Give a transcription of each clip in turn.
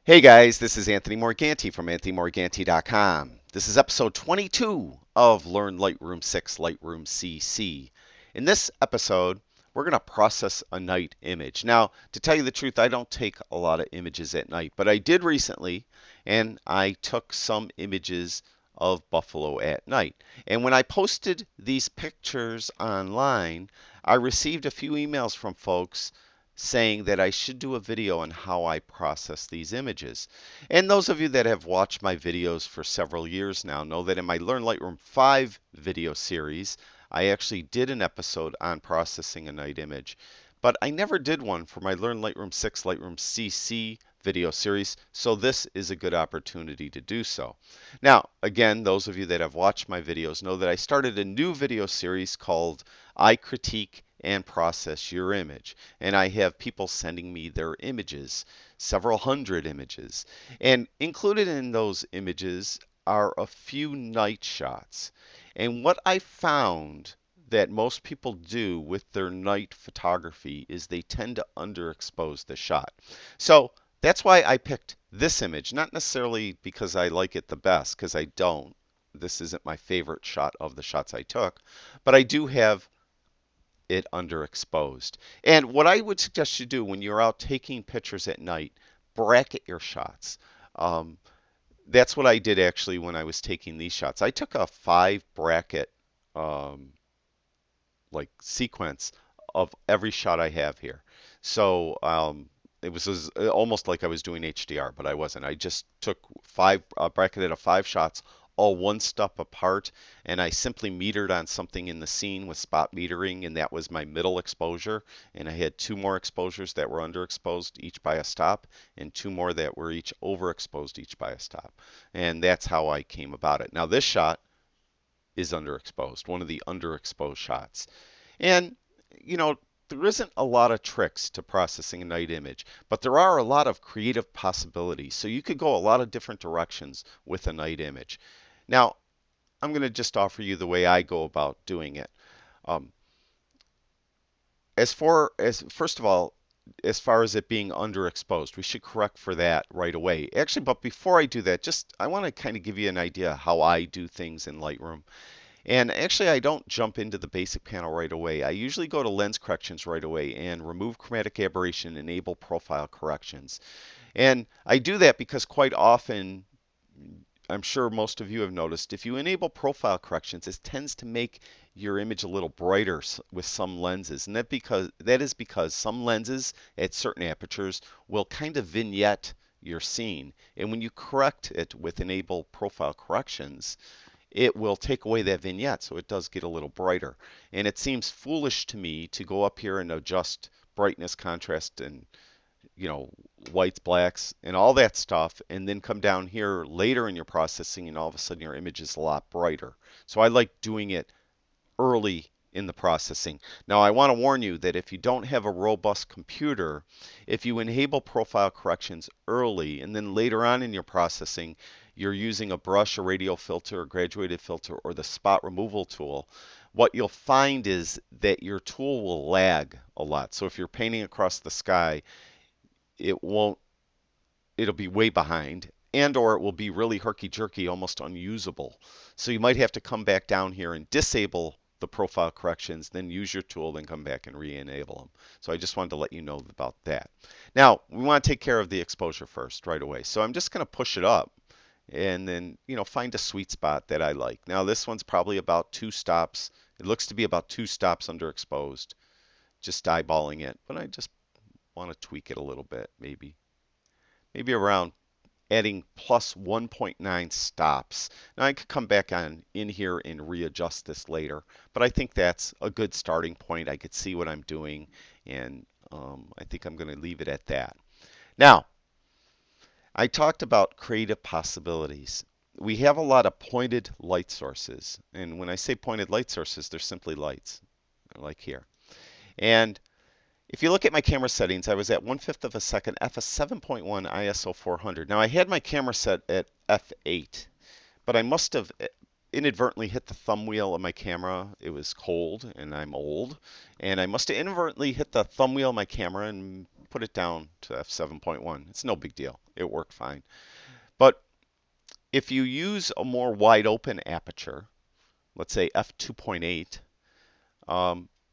Hey guys, this is Anthony Morganti from AnthonyMorganti.com. This is episode 22 of Learn Lightroom 6 Lightroom CC. In this episode, we're going to process a night image. Now, to tell you the truth, I don't take a lot of images at night, but I did recently, and I took some images of buffalo at night. And when I posted these pictures online, I received a few emails from folks saying that I should do a video on how I process these images. And those of you that have watched my videos for several years now know that in my Learn Lightroom 5 video series, I actually did an episode on processing a night image. But I never did one for my Learn Lightroom 6 Lightroom CC video series, so this is a good opportunity to do so. Now, again, those of you that have watched my videos know that I started a new video series called I Critique and Process Your Image. And I have people sending me their images, several hundred images. And included in those images are a few night shots. And what I found that most people do with their night photography is they tend to underexpose the shot. So that's why I picked this image, not necessarily because I like it the best, because I don't. This isn't my favorite shot of the shots I took, but I do have it underexposed. And what I would suggest you do when you're out taking pictures at night, bracket your shots. Um, that's what I did actually when I was taking these shots. I took a 5 bracket um, like sequence of every shot I have here. So it was almost like I was doing HDR, but I wasn't. I just took bracketed of 5 shots, all one step apart, and I simply metered on something in the scene with spot metering, and that was my middle exposure. And I had 2 more exposures that were underexposed, each by a stop, and 2 more that were each overexposed, each by a stop. And that's how I came about it. Now this shot is underexposed, one of the underexposed shots. And, you know, there isn't a lot of tricks to processing a night image, but there are a lot of creative possibilities. So you could go a lot of different directions with a night image. Now, I'm going to just offer you the way I go about doing it. Um, first of all, as far as it being underexposed, we should correct for that right away. Actually, but before I do that, I want to kind of give you an idea how I do things in Lightroom. And actually, I don't jump into the basic panel right away. I usually go to lens corrections right away and remove chromatic aberration, enable profile corrections. And I do that because quite often, I'm sure most of you have noticed, if you enable profile corrections, it tends to make your image a little brighter with some lenses. And that is because some lenses at certain apertures will kind of vignette your scene. And when you correct it with enable profile corrections, it will take away that vignette, so it does get a little brighter. And it seems foolish to me to go up here and adjust brightness, contrast, and whites, blacks, and all that stuff, and then come down here later in your processing, and all of a sudden your image is a lot brighter. So I like doing it early in the processing. Now I want to warn you that if you don't have a robust computer, if you enable profile corrections early and then later on in your processing you're using a brush, a radial filter, a graduated filter, or the spot removal tool, what you'll find is that your tool will lag a lot. So if you're painting across the sky, it'll be way behind, and or it will be really herky-jerky, almost unusable. So you might have to come back down here and disable the profile corrections, then use your tool, then come back and re-enable them. So I just wanted to let you know about that. Now, we want to take care of the exposure first right away. So I'm just going to push it up and then, find a sweet spot that I like. Now, this one's probably about 2 stops. It looks to be about 2 stops underexposed, just eyeballing it, but I just want to tweak it a little bit, maybe around adding plus 1.9 stops. Now I could come back in here and readjust this later, but I think that's a good starting point. I could see what I'm doing, and I think I'm going to leave it at that. Now, I talked about creative possibilities. We have a lot of pointed light sources, and when I say pointed light sources, they're simply lights, like here. And if you look at my camera settings, I was at 1/5 of a second, f/7.1, ISO 400. Now I had my camera set at f8, but I must have inadvertently hit the thumb wheel of my camera. It was cold and I'm old, and I must have inadvertently hit the thumb wheel of my camera and put it down to f7.1. It's no big deal. It worked fine. But if you use a more wide open aperture, let's say f2.8,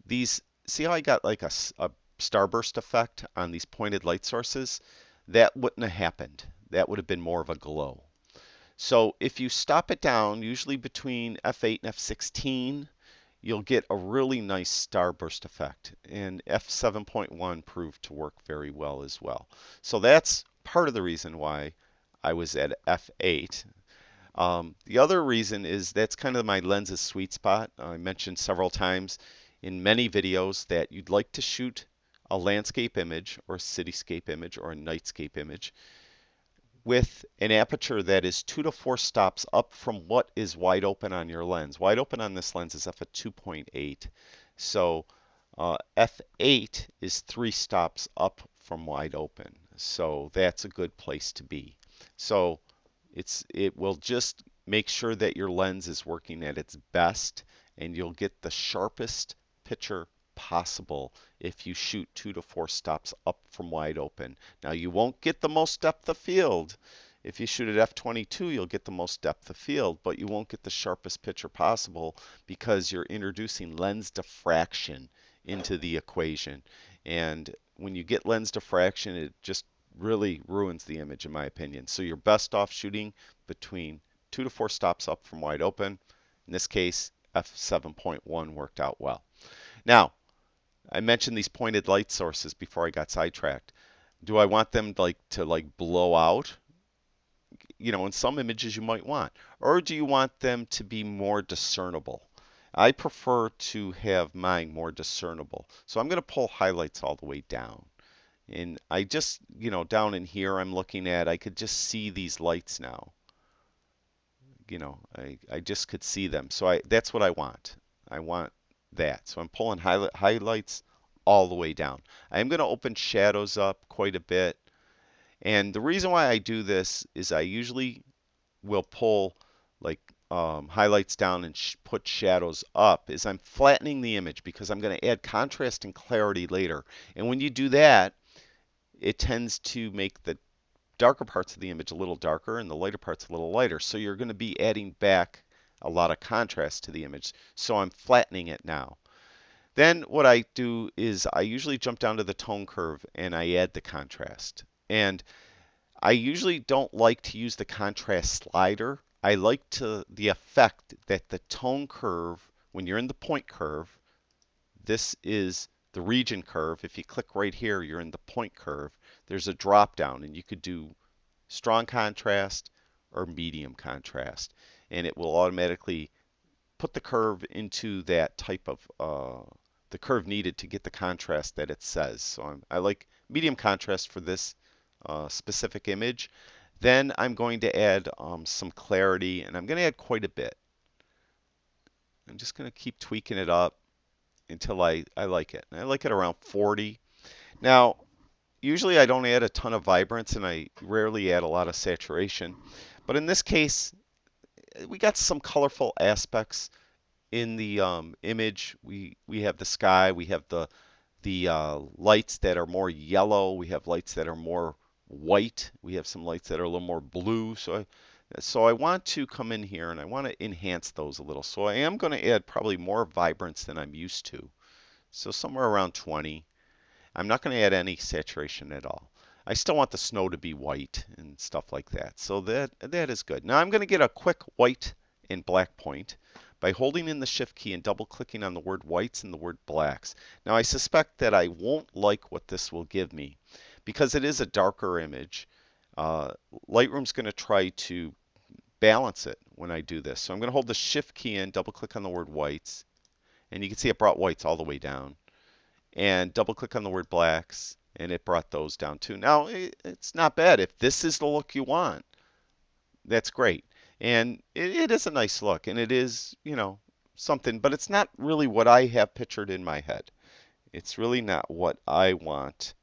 these, see how I got like a starburst effect on these pointed light sources? That wouldn't have happened. That would have been more of a glow. So if you stop it down, usually between f8 and f16, you'll get a really nice starburst effect. And f7.1 proved to work very well as well. So that's part of the reason why I was at f8. The other reason is that's kind of my lens's sweet spot. I mentioned several times in many videos that you'd like to shoot a landscape image or a cityscape image or a nightscape image with an aperture that is 2 to 4 stops up from what is wide open on your lens. Wide open on this lens is f at 2.8. So f8 is 3 stops up from wide open. So that's a good place to be. So it will just make sure that your lens is working at its best, and you'll get the sharpest picture possible if you shoot 2 to 4 stops up from wide open. Now you won't get the most depth of field. If you shoot at f22, you'll get the most depth of field, but you won't get the sharpest picture possible because you're introducing lens diffraction into the equation. And when you get lens diffraction, it just really ruins the image, in my opinion. So you're best off shooting between 2 to 4 stops up from wide open. In this case, f7.1 worked out well. Now, I mentioned these pointed light sources before I got sidetracked. Do I want them to blow out? You know, in some images you might want. Or do you want them to be more discernible? I prefer to have mine more discernible. So I'm going to pull highlights all the way down. And I just, you know, down in here I'm looking at, I could just see these lights now. You know, I just could see them. So that's what I want. I want that. So I'm pulling highlights all the way down. I am going to open shadows up quite a bit. And the reason why I do this is I usually will pull like highlights down and put shadows up is I'm flattening the image because I'm going to add contrast and clarity later. And when you do that, it tends to make the darker parts of the image a little darker and the lighter parts a little lighter. So you're going to be adding back a lot of contrast to the image. So I'm flattening it now. Then what I do is I usually jump down to the tone curve and I add the contrast. And I usually don't like to use the contrast slider. I like the effect that the tone curve, when you're in the point curve, this is the region curve. If you click right here, you're in the point curve. There's a drop down, and you could do strong contrast or medium contrast, and it will automatically put the curve into that type of the curve needed to get the contrast that it says. So I like medium contrast for this specific image. Then I'm going to add some clarity, and I'm going to add quite a bit. I'm just going to keep tweaking it up until I like it. And I like it around 40. Now, usually I don't add a ton of vibrance, and I rarely add a lot of saturation. But in this case, we got some colorful aspects in the image. We have the sky, we have the lights that are more yellow, we have lights that are more white, we have some lights that are a little more blue. So I want to come in here and I want to enhance those a little. So I am going to add probably more vibrance than I'm used to. So somewhere around 20. I'm not going to add any saturation at all. I still want the snow to be white and stuff like that. So that is good. Now I'm going to get a quick white and black point by holding in the shift key and double clicking on the word whites and the word blacks. Now I suspect that I won't like what this will give me because it is a darker image. Lightroom's going to try to balance it when I do this. So I'm going to hold the shift key in, double click on the word whites, and you can see it brought whites all the way down. And double click on the word blacks, and it brought those down too. Now, it's not bad. If this is the look you want, that's great. And it is a nice look, and it is, you know, something, but it's not really what I have pictured in my head. It's really not what I want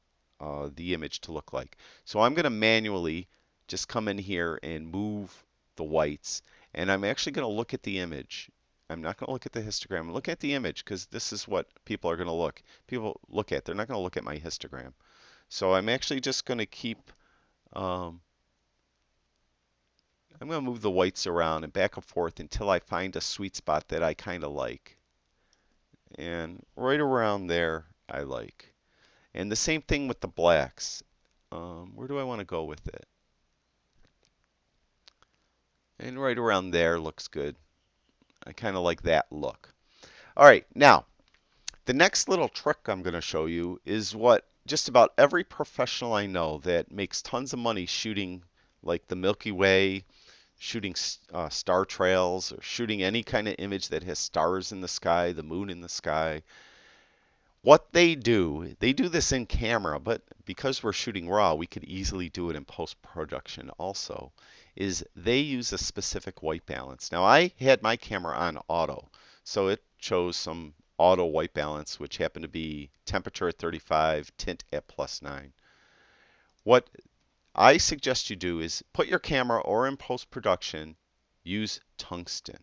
the image to look like. So I'm going to manually just come in here and move the whites. And I'm actually going to look at the image. I'm not going to look at the histogram. I'm looking at the image because this is what people are going to look at. They're not going to look at my histogram. So I'm actually just going to keep, um, I'm going to move the whites around and back and forth until I find a sweet spot that I kind of like. And right around there, I like. And the same thing with the blacks. Where do I want to go with it? And right around there looks good. I kind of like that look. All right, now, the next little trick I'm going to show you is what just about every professional I know that makes tons of money shooting like the Milky Way, shooting star trails, or shooting any kind of image that has stars in the sky, the moon in the sky. What they do this in camera, but because we're shooting raw, we could easily do it in post-production also, is they use a specific white balance. Now, I had my camera on auto, so it chose some auto white balance, which happened to be temperature at 35, tint at +9. What I suggest you do is put your camera, or in post-production, use tungsten.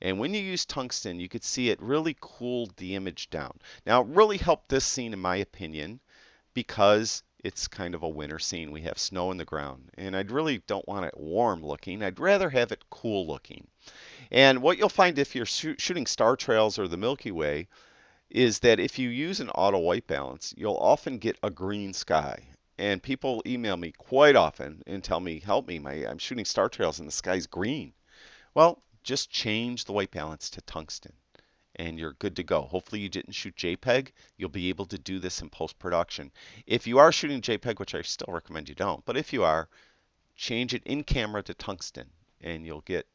And when you use tungsten, you could see it really cooled the image down. Now, it really helped this scene, in my opinion, because it's kind of a winter scene. We have snow in the ground, and I really don't want it warm looking. I'd rather have it cool looking. And what you'll find if you're shooting star trails or the Milky Way is that if you use an auto white balance, you'll often get a green sky. And people email me quite often and tell me, help me, I'm shooting star trails and the sky's green. Well, just change the white balance to tungsten and you're good to go. Hopefully you didn't shoot JPEG. You'll be able to do this in post-production. If you are shooting JPEG, which I still recommend you don't, but if you are, change it in camera to tungsten and you'll get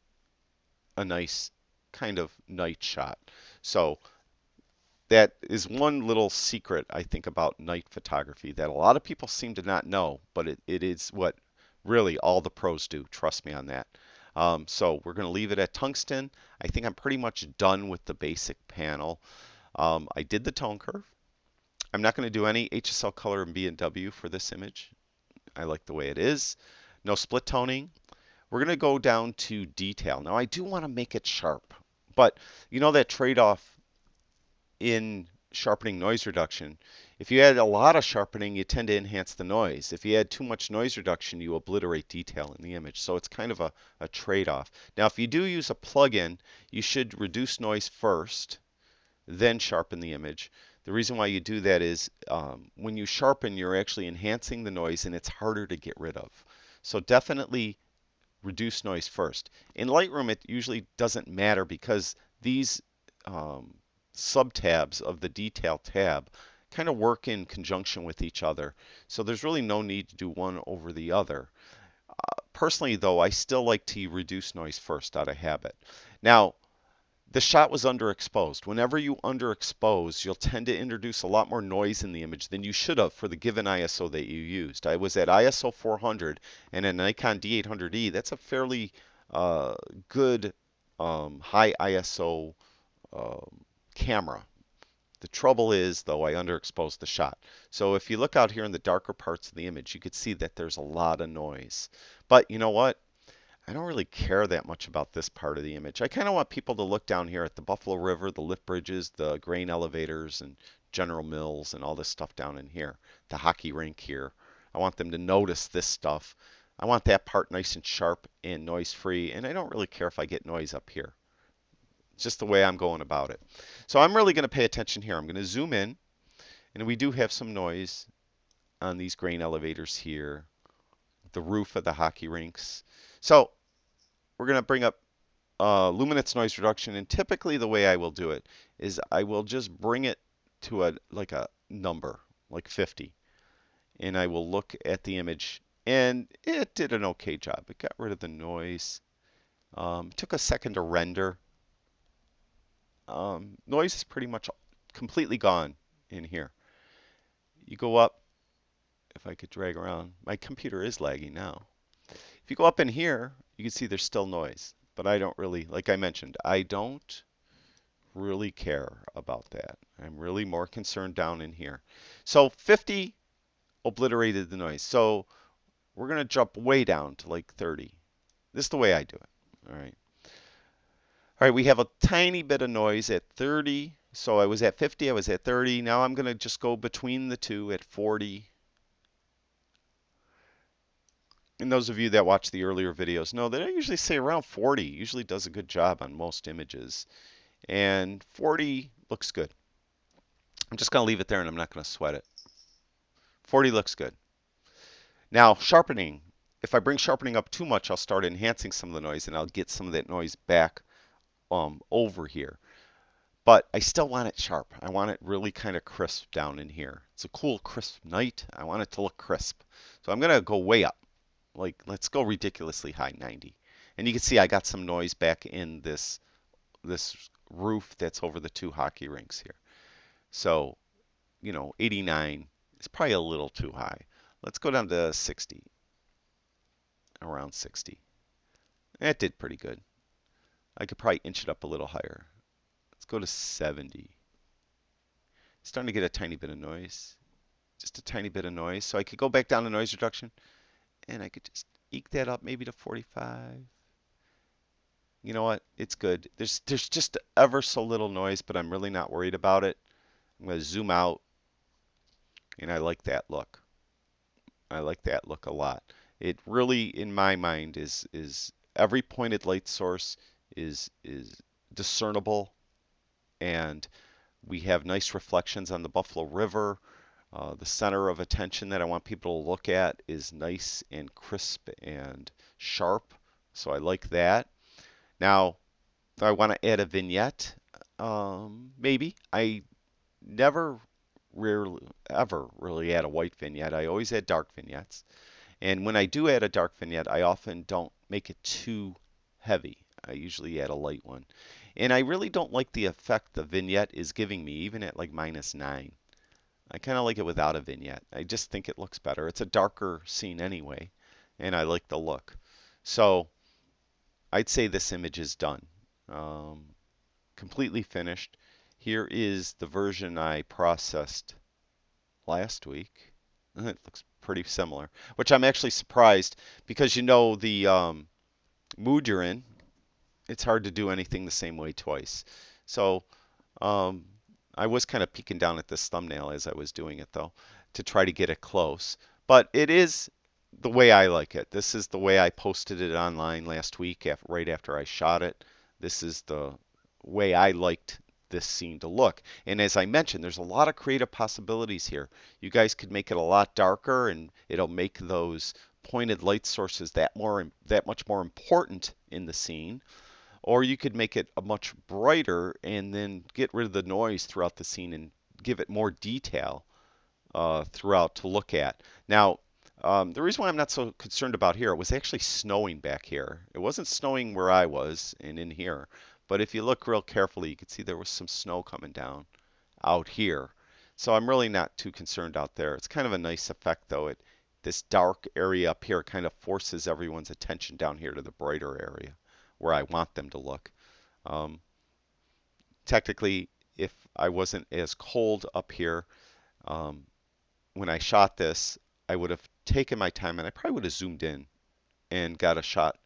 a nice kind of night shot. So that is one little secret I think about night photography that a lot of people seem to not know, but it is what really all the pros do. Trust me on that. So we're going to leave it at tungsten. I think I'm pretty much done with the basic panel. I did the tone curve. I'm not going to do any HSL color in B&W for this image. I like the way it is. No split toning. We're going to go down to detail. Now I do want to make it sharp, but you know that trade-off in sharpening noise reduction. If you add a lot of sharpening, you tend to enhance the noise. If you add too much noise reduction, you obliterate detail in the image. So it's kind of a trade-off. Now, if you do use a plugin, you should reduce noise first, then sharpen the image. The reason why you do that is when you sharpen, you're actually enhancing the noise and it's harder to get rid of. So definitely reduce noise first. In Lightroom, it usually doesn't matter because these subtabs of the detail tab kind of work in conjunction with each other. So there's really no need to do one over the other. Personally, though, I still like to reduce noise first out of habit. Now, the shot was underexposed. Whenever you underexpose, you'll tend to introduce a lot more noise in the image than you should have for the given ISO that you used. I was at ISO 400 and a Nikon D800E. That's a fairly good high ISO camera. The trouble is, though, I underexposed the shot. So if you look out here in the darker parts of the image, you could see that there's a lot of noise. But you know what? I don't really care that much about this part of the image. I kind of want people to look down here at the Buffalo River, the lift bridges, the grain elevators, and General Mills, and all this stuff down in here. The hockey rink here. I want them to notice this stuff. I want that part nice and sharp and noise-free, and I don't really care if I get noise up here. It's just the way I'm going about it. So I'm really going to pay attention here. I'm going to zoom in, and we do have some noise on these grain elevators here, the roof of the hockey rinks. So we're going to bring up luminance noise reduction, and typically the way I will do it is I will just bring it to a number, like 50, and I will look at the image, and it did an okay job. It got rid of the noise. It took a second to render. Noise is pretty much completely gone in here. You go up, if I could drag around, my computer is lagging now. If you go up in here, you can see there's still noise, but I don't really, like I mentioned, I don't really care about that. I'm really more concerned down in here. So 50 obliterated the noise. So we're going to jump way down to like 30. This is the way I do it. All right. All right, we have a tiny bit of noise at 30. So I was at 50, I was at 30. Now I'm going to just go between the two at 40. And those of you that watch the earlier videos know that I usually say around 40 usually does a good job on most images. And 40 looks good. I'm just going to leave it there and I'm not going to sweat it. 40 looks good. Now, sharpening. If I bring sharpening up too much, I'll start enhancing some of the noise and I'll get some of that noise back over here. But I still want it sharp. I want it really kind of crisp down in here. It's a cool, crisp night. I want it to look crisp. So I'm going to go way up. Like, let's go ridiculously high, 90. And you can see I got some noise back in this roof that's over the two hockey rinks here. So, 89 is probably a little too high. Let's go down to 60, around 60. That did pretty good. I could probably inch it up a little higher. Let's go to 70. Starting to get a tiny bit of noise. Just a tiny bit of noise. So I could go back down to noise reduction and I could just eke that up maybe to 45. You know what? It's good. There's just ever so little noise, but I'm really not worried about it. I'm going to zoom out and I like that look. I like that look a lot. It really, in my mind, is every pointed light source is discernible, and we have nice reflections on the Buffalo River. The center of attention that I want people to look at is nice and crisp and sharp, so I like that. Now, if I want to add a vignette, maybe. I never, rarely, ever really add a white vignette. I always add dark vignettes. And when I do add a dark vignette, I often don't make it too heavy. I usually add a light one. And I really don't like the effect the vignette is giving me, even at like -9. I kind of like it without a vignette. I just think it looks better. It's a darker scene anyway, and I like the look. So I'd say this image is done. Completely finished. Here is the version I processed last week. It looks pretty similar, which I'm actually surprised because the mood you're in, it's hard to do anything the same way twice. So um, I was kind of peeking down at this thumbnail as I was doing it though to try to get it close. But it is the way I like it. This is the way I posted it online last week right after I shot it. This is the way I liked this scene to look. And as I mentioned, there's a lot of creative possibilities here. You guys could make it a lot darker and it'll make those pointed light sources that much more important in the scene. Or you could make it a much brighter and then get rid of the noise throughout the scene and give it more detail throughout to look at. Now, the reason why I'm not so concerned about here, it was actually snowing back here. It wasn't snowing where I was and in here, but if you look real carefully, you can see there was some snow coming down out here. So I'm really not too concerned out there. It's kind of a nice effect though. This dark area up here kind of forces everyone's attention down here to the brighter area where I want them to look. Technically, if I wasn't as cold up here, when I shot this, I would have taken my time and I probably would have zoomed in and got a shot,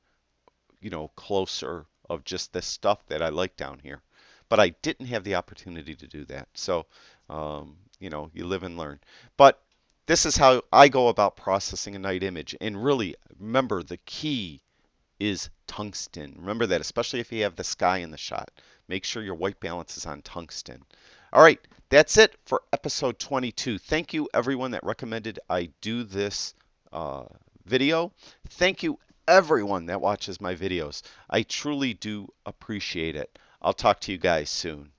closer of just the stuff that I like down here. But I didn't have the opportunity to do that. So, you live and learn. But this is how I go about processing a night image. And really, remember, the key is tungsten. Remember that, especially if you have the sky in the shot. Make sure your white balance is on tungsten. All right, that's it for episode 22. Thank you, everyone that recommended I do this video. Thank you, everyone that watches my videos. I truly do appreciate it. I'll talk to you guys soon.